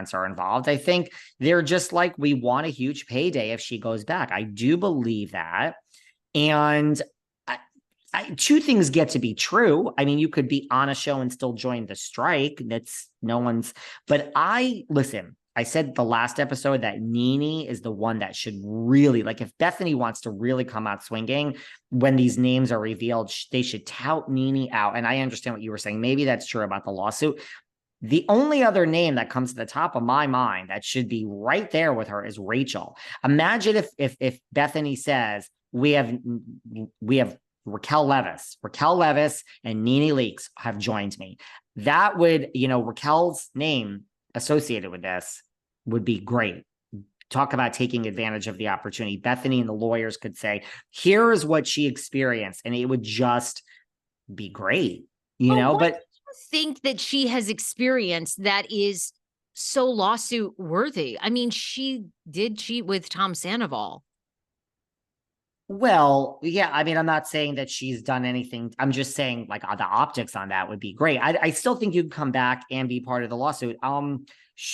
parents are involved. I think they're just like, we want a huge payday if she goes back. I do believe that. And two things get to be true. I mean, you could be on a show and still join the strike. That's no one's, but listen, I said the last episode that Nene is the one that should really, like, if Bethany wants to really come out swinging when these names are revealed, they should tout Nene out. And I understand what you were saying. Maybe that's true about the lawsuit. The only other name that comes to the top of my mind that should be right there with her is Rachel. Imagine if Bethany says, we have Raquel Leviss and Nene Leakes have joined me. That would, Raquel's name associated with this would be great. Talk about taking advantage of the opportunity. Bethany and the lawyers could say, here is what she experienced, and it would just be great, but do you think that she has experienced that is so lawsuit worthy? I mean, she did cheat with Tom Sandoval. Well, yeah, I mean, I'm not saying that she's done anything. I'm just saying, like, the optics on that would be great. I still think you'd come back and be part of the lawsuit.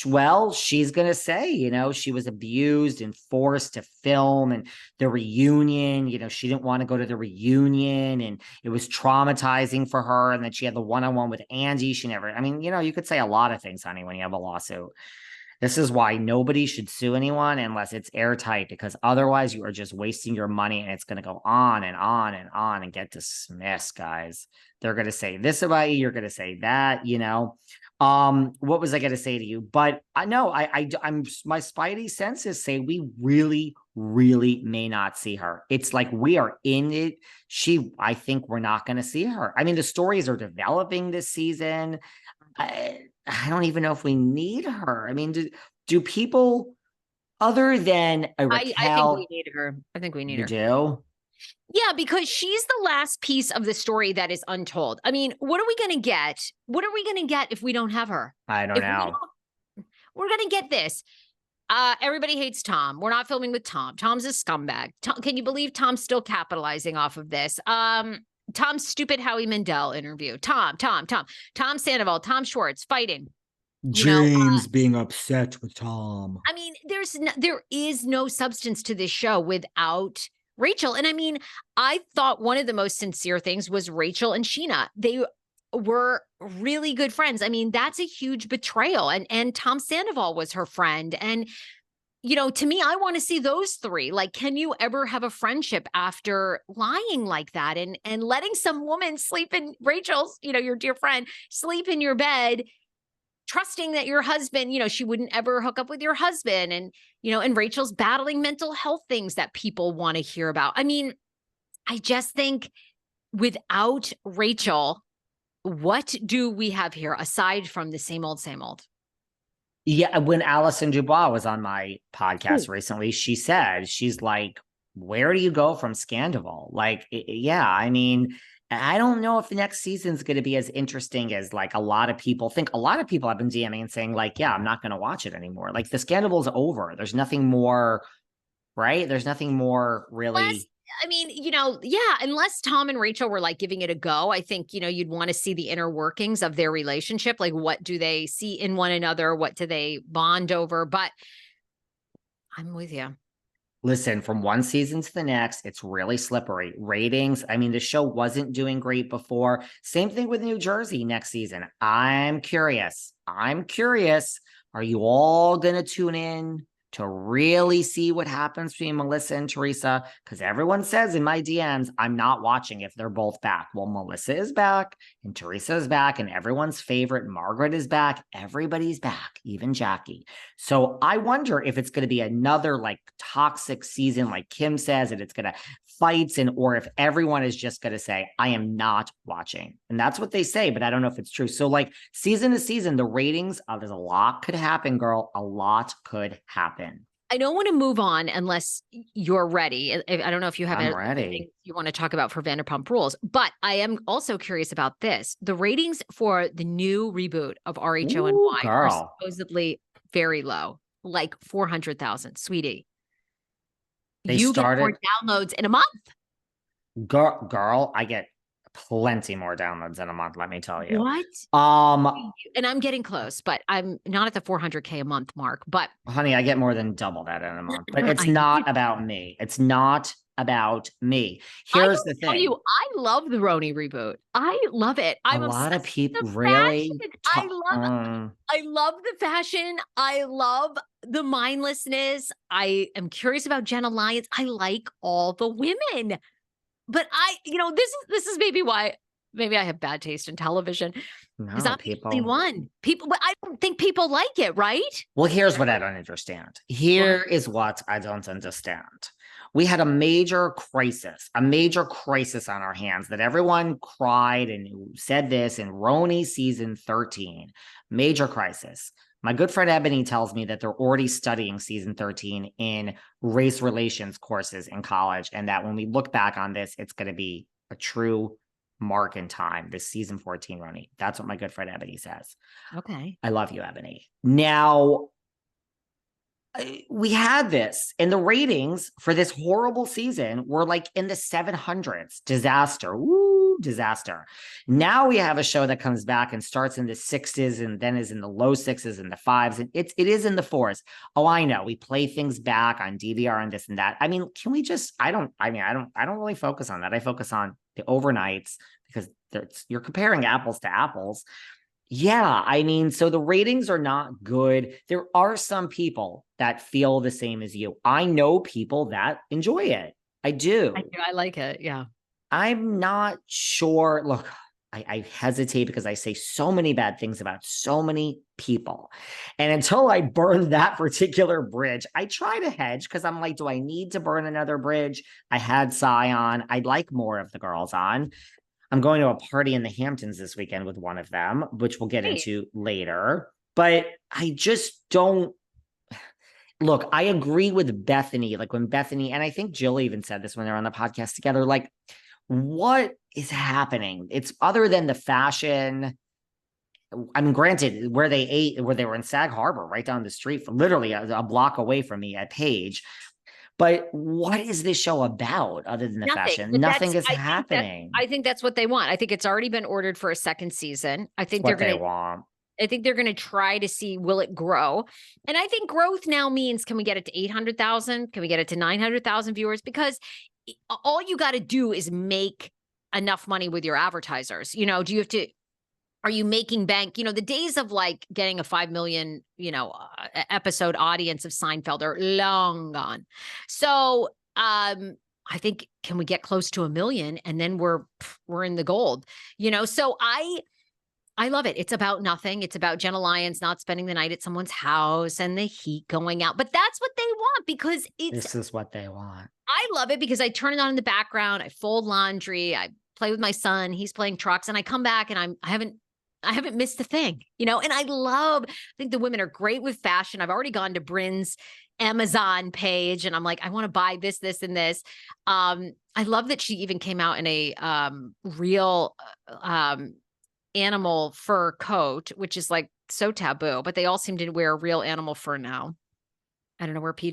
Well, she's going to say, she was abused and forced to film and the reunion, she didn't want to go to the reunion and it was traumatizing for her. And then she had the one-on-one with Andy. You could say a lot of things, honey, when you have a lawsuit. This is why nobody should sue anyone unless it's airtight, because otherwise you are just wasting your money and it's going to go on and on and on and get dismissed, guys. They're going to say this about you. You're going to say that, what was I going to say to you? But I know I'm my spidey senses say we really, really may not see her. It's like we are in it. I think we're not going to see her. I mean, the stories are developing this season. I don't even know if we need her. I mean, do people other than a Raquel? I think we need her. I think we need her. You do? Yeah, because she's the last piece of the story that is untold. I mean, what are we going to get? What are we going to get if we don't have her? I don't know. We're going to get this. Everybody hates Tom. We're not filming with Tom. Tom's a scumbag. Can you believe Tom's still capitalizing off of this? Tom's stupid Howie Mandel interview. Tom Sandoval, Tom Schwartz fighting. James being upset with Tom. I mean, there is no substance to this show without Rachel. And I mean, I thought one of the most sincere things was Rachel and Sheena. They were really good friends. I mean, that's a huge betrayal. And Tom Sandoval was her friend. And to me, I want to see those three. Like, can you ever have a friendship after lying like that and letting some woman sleep in Rachel's, your dear friend, sleep in your bed, trusting that your husband, she wouldn't ever hook up with your husband. And, and Rachel's battling mental health things that people want to hear about. I mean, I just think without Rachel, what do we have here aside from the same old, same old? Yeah, when Allison Dubois was on my podcast recently, she said, she's like, where do you go from Scandival? Like, yeah, I mean, I don't know if the next season's going to be as interesting as like a lot of people think. A lot of people have been DMing and saying like, yeah, I'm not going to watch it anymore. Like the Scandival's over. There's nothing more, right? There's nothing more really. Unless Tom and Rachel were like giving it a go, I think, you'd want to see the inner workings of their relationship. Like, what do they see in one another? What do they bond over? But I'm with you. Listen, from one season to the next, it's really slippery. Ratings, I mean, the show wasn't doing great before. Same thing with New Jersey next season. I'm curious. Are you all going to tune in to really see what happens between Melissa and Teresa? Because everyone says in my DMs, I'm not watching if they're both back. Well, Melissa is back and Teresa is back and everyone's favorite Margaret is back. Everybody's back, even Jackie. So I wonder if it's going to be another like toxic season, like Kim says, and it's going to fights or if everyone is just going to say, I am not watching. And that's what they say, but I don't know if it's true. So like season to season, the ratings, there's a lot could happen, girl. A lot could happen. I don't want to move on unless you're ready. I don't know if you have anything you want to talk about for Vanderpump Rules, but I am also curious about this. The ratings for the new reboot of RHONY are supposedly very low, like 400,000. Sweetie, you get more downloads in a month. Girl, I get Plenty more downloads in a month, let me tell you. What? Um, And I'm getting close, but I'm not at the 400K a month mark. But honey, I get more than double that in a month. But it's I not about me. It's not about me. I Here's will the tell thing. you, I love the RHONY reboot. I love it. A I'm lot of obsessed with people the really fashion. I love the fashion. I love the mindlessness. I am curious about Jenna Lyons. I like all the women. But this is maybe why maybe I have bad taste in television because no I'm the only people. one. People, but I don't think people like it, right? Well, here's what I don't understand. Here is what I don't understand. We had a major crisis on our hands that everyone cried and said this in RHONY season 13. Major crisis. My good friend Ebony tells me that they're already studying season 13 in race relations courses in college, and that when we look back on this, it's going to be a true mark in time, this season 14 RHONY. That's what my good friend Ebony says. Okay. I love you, Ebony. Now, we had this, and the ratings for this horrible season were like in the 700s. Disaster. Woo, disaster. Now we have a show that comes back and starts in the sixes and then is in the low sixes and the fives. And it is in the fours. Oh, I know. We play things back on DVR and this and that. I mean, can we just, I don't really focus on that. I focus on the overnights because you're comparing apples to apples. Yeah, I mean, so the ratings are not good. There are some people that feel the same as you. I know people that enjoy it. I do. I like it. Yeah. I'm not sure. Look, I hesitate because I say so many bad things about so many people. And until I burn that particular bridge, I try to hedge because I'm like, do I need to burn another bridge? I had Psy on. I'd like more of the girls on. I'm going to a party in the Hamptons this weekend with one of them, which we'll get into later. But I just don't look. I agree with Bethany. Like when Bethany, and I think Jill even said this when they're on the podcast together, like, what is happening? It's other than the fashion. I mean, granted, where they were in Sag Harbor, right down the street, from literally a block away from me at Page. But what is this show about other than the fashion? Nothing is happening. I think that's what they want. I think it's already been ordered for a second season. I think they're going to want. I think they're going to try to see, will it grow? And I think growth now means, can we get it to 800,000? Can we get it to 900,000 viewers? Because all you got to do is make enough money with your advertisers. Do you have to, are you making bank? The days of like getting a 5 million, episode audience of Seinfeld are long gone. So I think, can we get close to 1 million? And then we're in the gold, So I love it. It's about nothing. It's about Jenna Lyons not spending the night at someone's house and the heat going out. But that's what they want because this is what they want. I love it because I turn it on in the background. I fold laundry. I play with my son. He's playing trucks, and I come back and I haven't missed a thing, and I think the women are great with fashion. I've already gone to Bryn's Amazon page and I'm like, I want to buy this, this, and this. I love that she even came out in a real animal fur coat, which is like so taboo, but they all seem to wear real animal fur now. I don't know where Pete